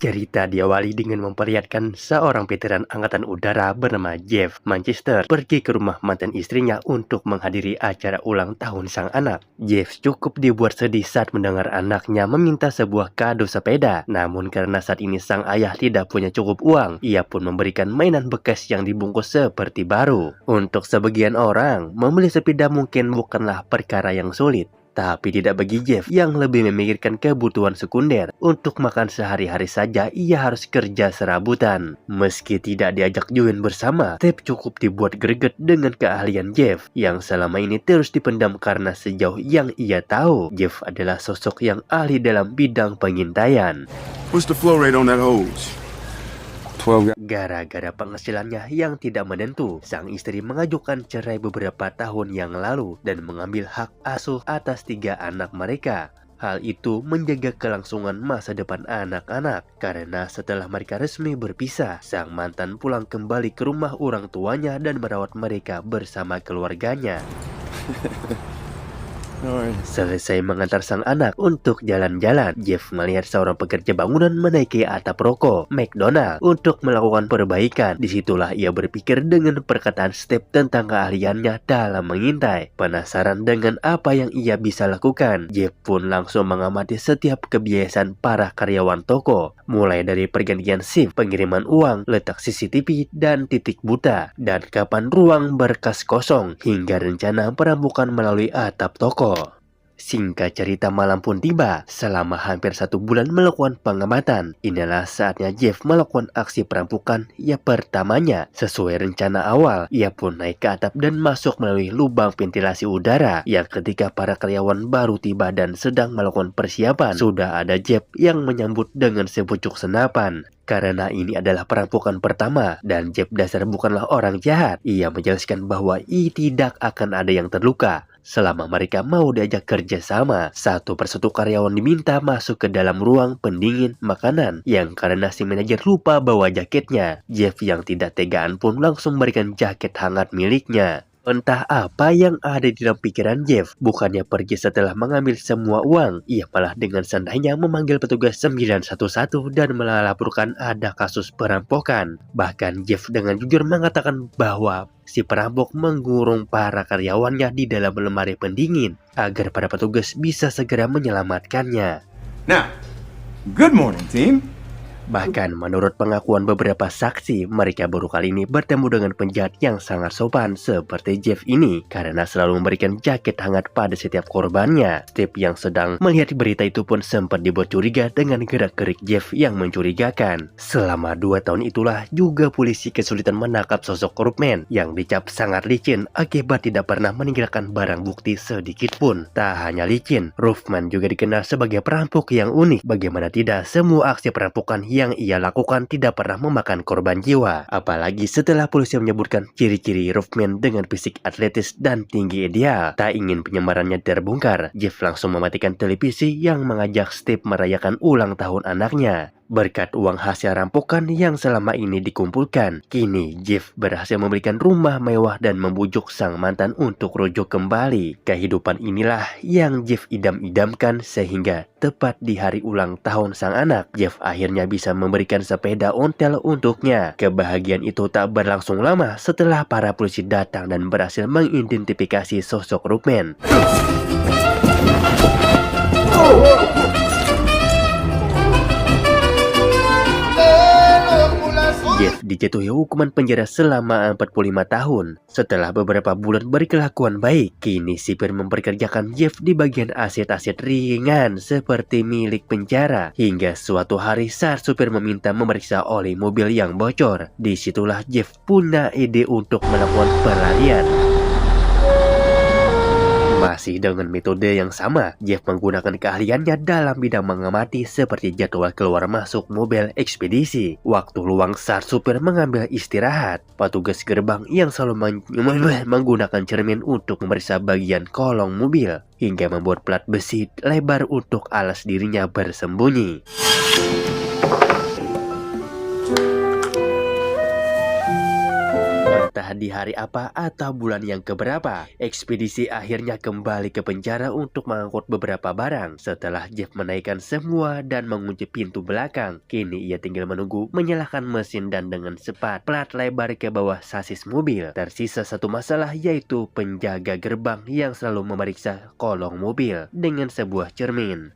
Cerita diawali dengan memperlihatkan seorang veteran angkatan udara bernama Jeff Manchester pergi ke rumah mantan istrinya untuk menghadiri acara ulang tahun sang anak. Jeff cukup dibuat sedih saat mendengar anaknya meminta sebuah kado sepeda. Namun karena saat ini sang ayah tidak punya cukup uang, ia pun memberikan mainan bekas yang dibungkus seperti baru. Untuk sebagian orang, membeli sepeda mungkin bukanlah perkara yang sulit. Tapi tidak bagi Jeff yang lebih memikirkan kebutuhan sekunder. Untuk makan sehari-hari saja ia harus kerja serabutan. Meski tidak diajak join bersama, Step cukup dibuat greget dengan keahlian Jeff yang selama ini terus dipendam karena sejauh yang ia tahu, Jeff adalah sosok yang ahli dalam bidang pengintaian. What's the flow rate on that hose? Gara-gara penghasilannya yang tidak menentu, sang istri mengajukan cerai beberapa tahun yang lalu dan mengambil hak asuh atas 3 anak mereka. Hal itu menjaga kelangsungan masa depan anak-anak, karena setelah mereka resmi berpisah, sang mantan pulang kembali ke rumah orang tuanya dan merawat mereka bersama keluarganya. Selesai mengantar sang anak untuk jalan-jalan, Jeff melihat seorang pekerja bangunan menaiki atap rokok McDonald untuk melakukan perbaikan. Disitulah ia berpikir dengan perkataan Step tentang keahliannya dalam mengintai. Penasaran dengan apa yang ia bisa lakukan, Jeff pun langsung mengamati setiap kebiasaan para karyawan toko, mulai dari pergantian shift, pengiriman uang, letak CCTV dan titik buta, dan kapan ruang berkas kosong, hingga rencana perampokan melalui atap toko. Singkat cerita, malam pun tiba. Selama hampir 1 bulan melakukan pengamatan, inilah saatnya Jeff melakukan aksi perampokan yang pertamanya. Sesuai rencana awal, ia pun naik ke atap dan masuk melalui lubang ventilasi udara. Yang ketika para karyawan baru tiba dan sedang melakukan persiapan, sudah ada Jeff yang menyambut dengan sepucuk senapan. Karena ini adalah perampokan pertama dan Jeff dasar bukanlah orang jahat, ia menjelaskan bahwa tidak akan ada yang terluka selama mereka mau diajak kerja sama. Satu persatu karyawan diminta masuk ke dalam ruang pendingin makanan yang karena si manajer lupa bawa jaketnya. Jeff yang tidak tegaan pun langsung memberikan jaket hangat miliknya. Entah apa yang ada di dalam pikiran Jeff, bukannya pergi setelah mengambil semua uang, ia malah dengan santainya memanggil petugas 911 dan melaporkan ada kasus perampokan. Bahkan Jeff dengan jujur mengatakan bahwa si perampok mengurung para karyawannya di dalam lemari pendingin agar para petugas bisa segera menyelamatkannya. Now, good morning, team. Bahkan menurut pengakuan beberapa saksi, mereka baru kali ini bertemu dengan penjahat yang sangat sopan seperti Jeff ini karena selalu memberikan jaket hangat pada setiap korbannya. Steve yang sedang melihat berita itu pun sempat dibuat curiga dengan gerak-gerik Jeff yang mencurigakan. Selama 2 tahun itulah juga polisi kesulitan menangkap sosok korupmen yang dicap sangat licin akibat tidak pernah meninggalkan barang bukti sedikit pun. Tak hanya licin, Ruffman juga dikenal sebagai perampok yang unik. Bagaimana tidak, semua aksi perampokan yang ia lakukan tidak pernah memakan korban jiwa. Apalagi setelah polisi menyebutkan ciri-ciri Ruffman dengan fisik atletis dan tinggi ideal. Tak ingin penyamarannya terbongkar, Jeff langsung mematikan televisi yang mengajak Steve merayakan ulang tahun anaknya. Berkat uang hasil rampokan yang selama ini dikumpulkan, kini Jeff berhasil memberikan rumah mewah dan membujuk sang mantan untuk rujuk kembali. Kehidupan inilah yang Jeff idam-idamkan sehingga tepat di hari ulang tahun sang anak, Jeff akhirnya bisa memberikan sepeda ontel untuknya. Kebahagiaan itu tak berlangsung lama setelah para polisi datang dan berhasil mengidentifikasi sosok Ruffman. Jeff dijatuhi hukuman penjara selama 45 tahun. Setelah beberapa bulan berkelakuan baik, kini sipir memperkerjakan Jeff di bagian aset-aset ringan seperti milik penjara. Hingga suatu hari saat supir meminta memeriksa oli mobil yang bocor, disitulah Jeff punya ide untuk melakukan pelarian. Masih dengan metode yang sama, Jeff menggunakan keahliannya dalam bidang mengamati seperti jadwal keluar masuk mobil ekspedisi, waktu luang saat supir mengambil istirahat, petugas gerbang yang selalu menggunakan cermin untuk memeriksa bagian kolong mobil, hingga membuat plat besi lebar untuk alas dirinya bersembunyi. entah di hari apa atau bulan yang keberapa. Ekspedisi akhirnya kembali ke penjara untuk mengangkut beberapa barang. Setelah Jeff menaikkan semua dan mengunci pintu belakang, kini ia tinggal menunggu menyalakan mesin dan dengan cepat plat lebar ke bawah sasis mobil. Tersisa satu masalah, yaitu penjaga gerbang yang selalu memeriksa kolong mobil dengan sebuah cermin.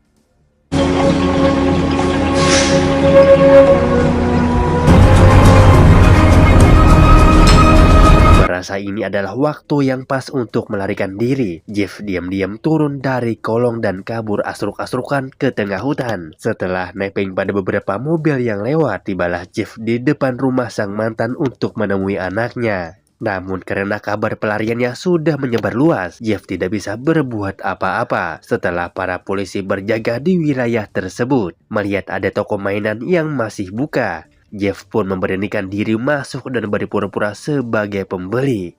Merasa ini adalah waktu yang pas untuk melarikan diri, Jeff diam-diam turun dari kolong dan kabur asruk-asrukan ke tengah hutan. Setelah nepeng pada beberapa mobil yang lewat, tibalah Jeff di depan rumah sang mantan untuk menemui anaknya. Namun karena kabar pelariannya sudah menyebar luas, Jeff tidak bisa berbuat apa-apa setelah para polisi berjaga di wilayah tersebut. Melihat ada toko mainan yang masih buka, Jeff pun memberanikan diri masuk dan berpura-pura sebagai pembeli.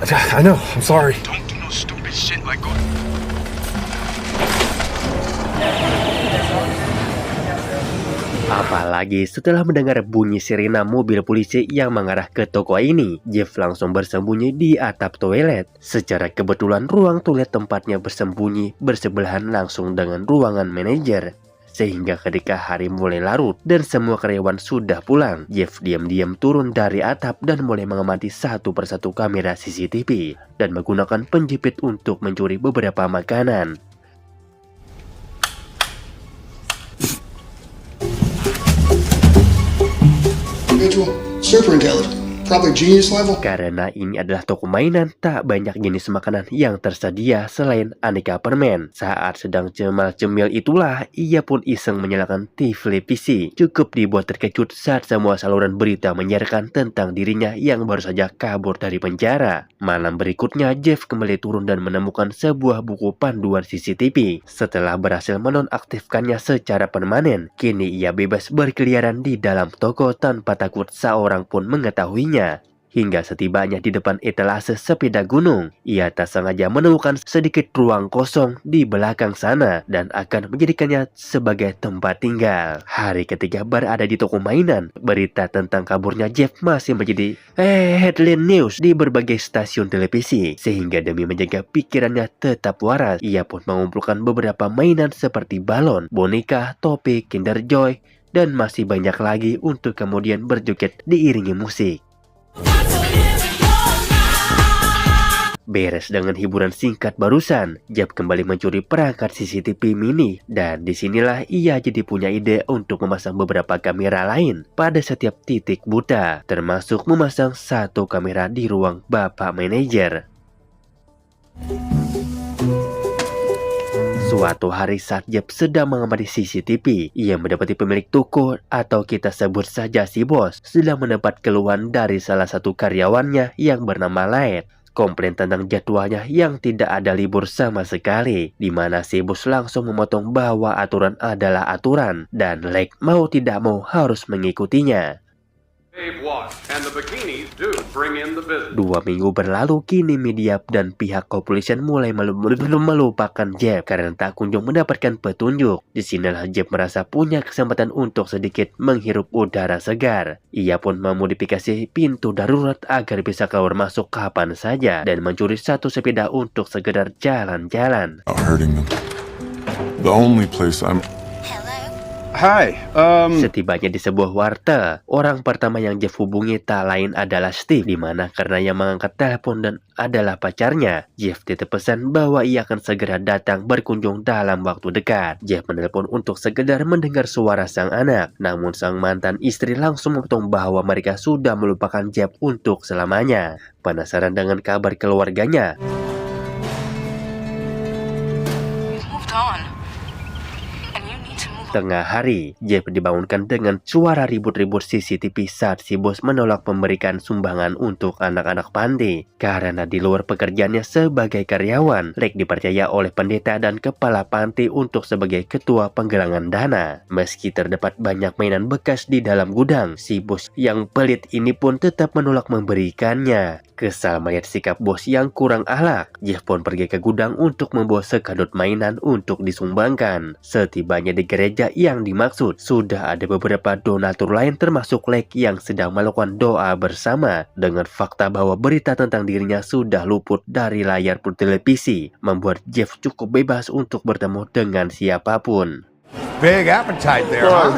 I know, I'm sorry. Don't do no stupid shit like go. Apalagi setelah mendengar bunyi sirena mobil polisi yang mengarah ke toko ini, Jeff langsung bersembunyi di atap toilet. Secara kebetulan ruang toilet tempatnya bersembunyi bersebelahan langsung dengan ruangan manajer. Sehingga ketika hari mulai larut dan semua karyawan sudah pulang, Jeff diam-diam turun dari atap dan mulai mengamati satu persatu kamera CCTV dan menggunakan penjepit untuk mencuri beberapa makanan. Individual, super intelligent, probably genius level. Karena ini adalah toko mainan, tak banyak jenis makanan yang tersedia selain aneka permen. Saat sedang cemil-cemil itulah, ia pun iseng menyalakan televisi. Cukup dibuat terkejut saat semua saluran berita menyiarkan tentang dirinya yang baru saja kabur dari penjara. Malam berikutnya, Jeff kembali turun dan menemukan sebuah buku panduan CCTV. Setelah berhasil menonaktifkannya secara permanen, kini ia bebas berkeliaran di dalam toko tanpa takut seorang pun mengetahuinya. Hingga setibanya di depan etalase sepeda gunung, ia tak sengaja menemukan sedikit ruang kosong di belakang sana dan akan menjadikannya sebagai tempat tinggal. Hari ketiga berada di toko mainan, berita tentang kaburnya Jeff masih menjadi headline news di berbagai stasiun televisi. Sehingga demi menjaga pikirannya tetap waras, ia pun mengumpulkan beberapa mainan seperti balon, boneka, topi, Kinder Joy, dan masih banyak lagi untuk kemudian berjoget diiringi musik. Beres dengan hiburan singkat barusan, Jeff kembali mencuri perangkat CCTV mini dan disinilah ia jadi punya ide untuk memasang beberapa kamera lain pada setiap titik buta, termasuk memasang satu kamera di ruang bapak manajer. Suatu hari saat Jeff sedang mengamati CCTV, ia mendapati pemilik toko atau kita sebut saja si bos sedang mendapat keluhan dari salah satu karyawannya yang bernama Laet. Komplain tentang jadwalnya yang tidak ada libur sama sekali, di mana si bos langsung memotong bahwa aturan adalah aturan dan Lake mau tidak mau harus mengikutinya. 2 minggu berlalu, kini media dan pihak kepolisian mulai melupakan Jeff karena tak kunjung mendapatkan petunjuk. Disinilah Jeff merasa punya kesempatan untuk sedikit menghirup udara segar. Ia pun memodifikasi pintu darurat agar bisa keluar masuk kapan saja dan mencuri satu sepeda untuk sekedar jalan-jalan. The only place I'm... Hi. Setibanya di sebuah warteg, orang pertama yang Jeff hubungi tak lain adalah Steve, di mana karena yang mengangkat telepon dan adalah pacarnya, Jeff titip pesan bahwa ia akan segera datang berkunjung dalam waktu dekat. Jeff menelepon untuk sekedar mendengar suara sang anak, namun sang mantan istri langsung memotong bahwa mereka sudah melupakan Jeff untuk selamanya. Penasaran dengan kabar keluarganya, tengah hari, Jeff dibangunkan dengan suara ribut-ribut CCTV saat si bos menolak memberikan sumbangan untuk anak-anak panti. Karena di luar pekerjaannya sebagai karyawan, Lake dipercaya oleh pendeta dan kepala panti untuk sebagai ketua penggalangan dana. Meski terdapat banyak mainan bekas di dalam gudang, si bos yang pelit ini pun tetap menolak memberikannya. Kesal melihat sikap bos yang kurang akhlak, Jeff pun pergi ke gudang untuk membawa sekadut mainan untuk disumbangkan. Setibanya di gereja, gereja yang dimaksud. Sudah ada beberapa donatur lain termasuk Lake yang sedang melakukan doa bersama. Dengan fakta bahwa berita tentang dirinya sudah luput dari layar televisi, membuat Jeff cukup bebas untuk bertemu dengan siapapun. Big appetite there, huh?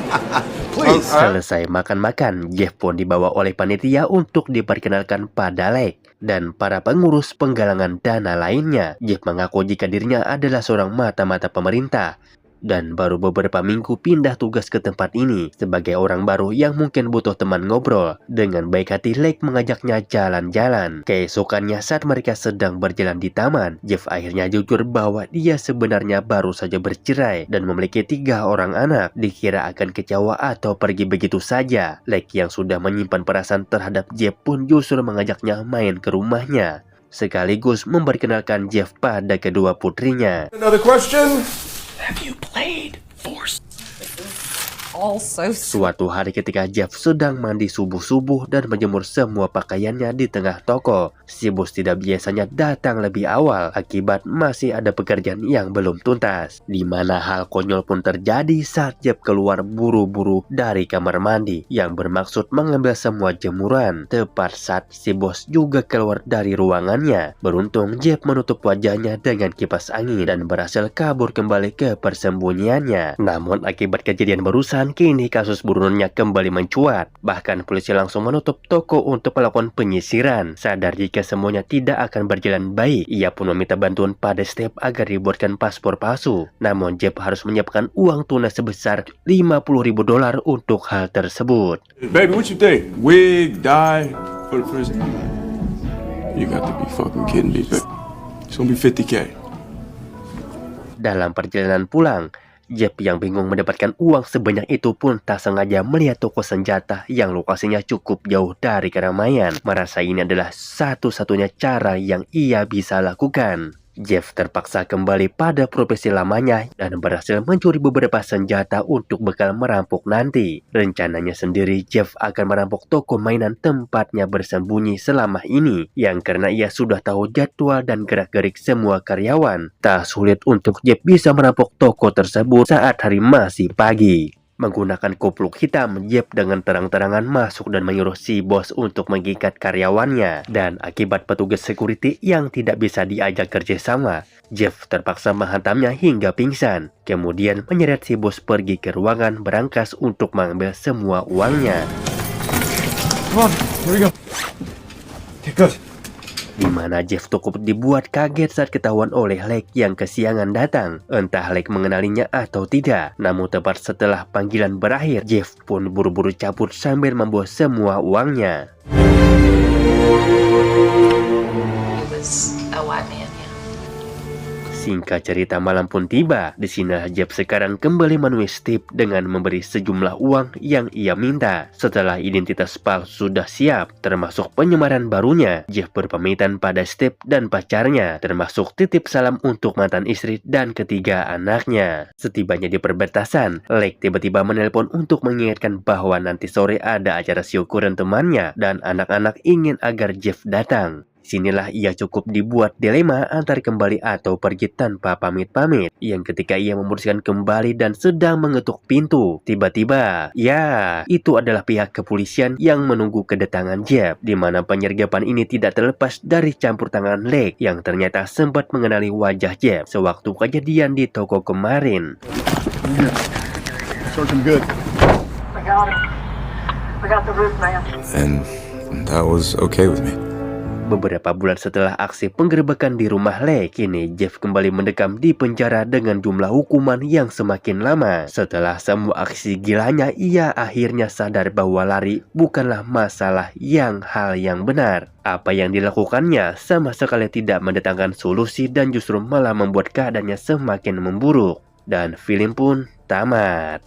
Please. Selesai makan-makan, Jeff pun dibawa oleh panitia untuk diperkenalkan pada Lake dan para pengurus penggalangan dana lainnya. Jeff mengaku jika dirinya adalah seorang mata-mata pemerintah dan baru beberapa minggu pindah tugas ke tempat ini sebagai orang baru yang mungkin butuh teman ngobrol. Dengan baik hati, Lake mengajaknya jalan-jalan. Keesokannya saat mereka sedang berjalan di taman, Jeff akhirnya jujur bahwa dia sebenarnya baru saja bercerai dan memiliki 3 orang anak. Dikira akan kecewa atau pergi begitu saja. Lake yang sudah menyimpan perasaan terhadap Jeff pun justru mengajaknya main ke rumahnya, sekaligus memperkenalkan Jeff pada kedua putrinya. Another question? Have you played Force? Suatu hari ketika Jeff sedang mandi subuh-subuh dan menjemur semua pakaiannya di tengah toko, si bos tidak biasanya datang lebih awal akibat masih ada pekerjaan yang belum tuntas. Di mana hal konyol pun terjadi saat Jeff keluar buru-buru dari kamar mandi yang bermaksud mengambil semua jemuran. Tepat saat si bos juga keluar dari ruangannya. Beruntung Jeff menutup wajahnya dengan kipas angin dan berhasil kabur kembali ke persembunyiannya. Namun akibat kejadian barusan, kini kasus buronannya kembali mencuat. Bahkan polisi langsung menutup toko untuk melakukan penyisiran. Sadar jika semuanya tidak akan berjalan baik, ia pun meminta bantuan pada Steph agar dibuatkan paspor palsu. Namun Jeff harus menyiapkan uang tunai sebesar $50.000 untuk hal tersebut. Baby, what you think? Wig, dye, for the prison? You got to be fucking kidding me, baby. It's gonna be 50K. Dalam perjalanan pulang, Jeff yang bingung mendapatkan uang sebanyak itu pun tak sengaja melihat toko senjata yang lokasinya cukup jauh dari keramaian. Merasa ini adalah satu-satunya cara yang ia bisa lakukan. Jeff terpaksa kembali pada profesi lamanya dan berhasil mencuri beberapa senjata untuk bekal merampok nanti. Rencananya sendiri, Jeff akan merampok toko mainan tempatnya bersembunyi selama ini, yang karena ia sudah tahu jadwal dan gerak-gerik semua karyawan, tak sulit untuk Jeff bisa merampok toko tersebut saat hari masih pagi. Menggunakan kupluk hitam, Jeff dengan terang-terangan masuk dan menyuruh si bos untuk mengikat karyawannya. Dan akibat petugas security yang tidak bisa diajak kerjasama, Jeff terpaksa menghantamnya hingga pingsan. Kemudian menyeret si bos pergi ke ruangan berangkas untuk mengambil semua uangnya. Come on, here we go. Okay, good. Di mana Jeff cukup dibuat kaget saat ketahuan oleh Lake yang kesiangan datang. Entah Lake mengenalinya atau tidak. Namun tepat setelah panggilan berakhir, Jeff pun buru-buru cabut sambil membawa semua uangnya. Singkat cerita, malam pun tiba. Di sini Jeff sekarang kembali menemui Steve dengan memberi sejumlah uang yang ia minta. Setelah identitas palsu sudah siap, termasuk penyamaran barunya, Jeff berpamitan pada Steve dan pacarnya, termasuk titip salam untuk mantan istri dan ketiga anaknya. Setibanya di perbatasan, Lake tiba-tiba menelpon untuk mengingatkan bahwa nanti sore ada acara syukuran temannya dan anak-anak ingin agar Jeff datang. Sinilah ia cukup dibuat dilema antar kembali atau pergi tanpa pamit-pamit. Yang ketika ia memutuskan kembali dan sedang mengetuk pintu, tiba-tiba, ya, itu adalah pihak kepolisian yang menunggu kedatangan Jeff. Di mana penyergapan ini tidak terlepas dari campur tangan Lake yang ternyata sempat mengenali wajah Jeff sewaktu kejadian di toko kemarin. Good. We got him. We got the roof man. And that was okay with me. Beberapa bulan setelah aksi penggerebekan di rumah Lake, kini Jeff kembali mendekam di penjara dengan jumlah hukuman yang semakin lama. Setelah semua aksi gilanya, ia akhirnya sadar bahwa lari bukanlah masalah hal yang benar. Apa yang dilakukannya sama sekali tidak mendatangkan solusi dan justru malah membuat keadaannya semakin memburuk. Dan film pun tamat.